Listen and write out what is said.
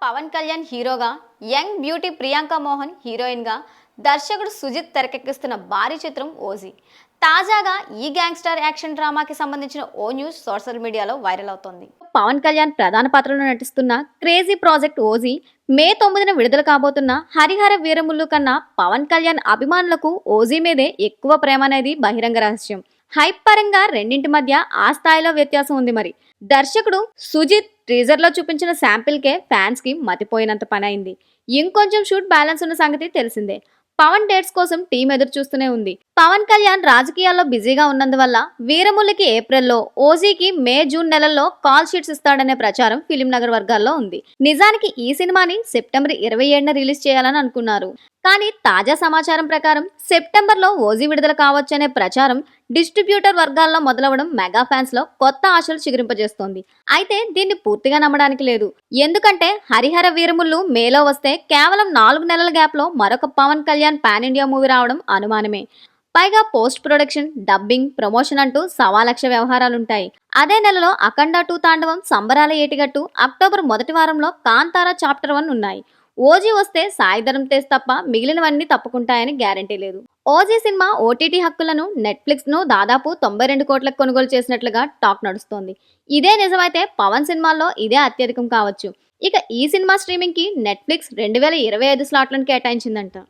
పవన్ కళ్యాణ్ హీరోగా, young beauty Priyanka Mohan హీరోయిన్గా, దర్శకుడు సుజిత్ తెరకెక్కిస్తున్న భారీ చిత్రం ఓజీ. తాజాగా ఈ గ్యాంగ్స్టర్ యాక్షన్ డ్రామాకి సంబంధించిన ఓ న్యూస్ సోషల్ మీడియాలో వైరల్ అవుతోంది. పవన్ కళ్యాణ్ ప్రధాన పాత్రలో నటిస్తున్న క్రేజీ ప్రాజెక్ట్ ఓజీ మే 9న విడుదల కాబోతున్న హరిహర వీరముల్లు కన్నా పవన్ కళ్యాణ్ అభిమానులకు ఓజీ మీదే ఎక్కువ ప్రేమ అనేది బహిరంగ రహస్యం. హైప్ పరంగా రెండింటి మధ్య ఆ స్థాయిలో వ్యత్యాసం ఉంది. మరి దర్శకుడు సుజిత్ టీజర్ లో చూపించిన శాంపిల్ కే ఫ్యాన్స్ కి మతిపోయినంత పని అయింది. ఇంకొంచెం షూట్ బ్యాలెన్స్ ఉన్న సంగతి తెలిసిందే. పవన్ డేట్స్ కోసం టీం ఎదురు చూస్తూనే ఉంది. పవన్ కళ్యాణ్ రాజకీయాల్లో బిజీగా ఉన్నందువల్ల వీరముల్లికి ఏప్రిల్లో, ఓజీకి మే జూన్ నెలల్లో కాల్ షీట్స్ ఇస్తాడనే ప్రచారం ఫిలిం నగర్ వర్గాల్లో ఉంది. నిజానికి ఈ సినిమాని సెప్టెంబర్ 27న రిలీజ్ చేయాలని అనుకున్నారు. కానీ తాజా సమాచారం ప్రకారం సెప్టెంబర్లో ఓజీ విడుదల కావచ్చనే ప్రచారం డిస్ట్రిబ్యూటర్ వర్గాల్లో మొదలవడం మెగా ఫ్యాన్స్ లో కొత్త ఆశలు చిగురింపజేస్తోంది. అయితే దీన్ని పూర్తిగా నమ్మడానికి లేదు. ఎందుకంటే హరిహర వీరముల్లు మేలో వస్తే కేవలం 4 నెలల గ్యాప్ లో మరొక Pawan Kalyan pan India movie రావడం అనుమానమే. పైగా పోస్ట్ ప్రొడక్షన్, డబ్బింగ్, ప్రమోషన్ అంటూ 1,00,000 వ్యవహారాలుంటాయి. అదే నెలలో అఖండ 2 తాండవం, సంబరాల ఏటిగట్టు, అక్టోబర్ మొదటి వారంలో కాంతారా చాప్టర్ 1 ఉన్నాయి. ఓజీ వస్తే సాయి ధరమ్ తేజ్ తప్ప మిగిలినవన్నీ తప్పుకుంటాయని గ్యారంటీ లేదు. ఓజీ సినిమా ఓటీటీ హక్కులను నెట్ఫ్లిక్స్ ను దాదాపు 92 కోట్లకు కొనుగోలు చేసినట్లుగా టాక్ నడుస్తోంది. ఇదే నిజమైతే పవన్ సినిమాల్లో ఇదే అత్యధికం కావచ్చు. ఇక ఈ సినిమా స్ట్రీమింగ్ కి నెట్ఫ్లిక్స్ 2025 స్లాట్లను కేటాయించిందంట.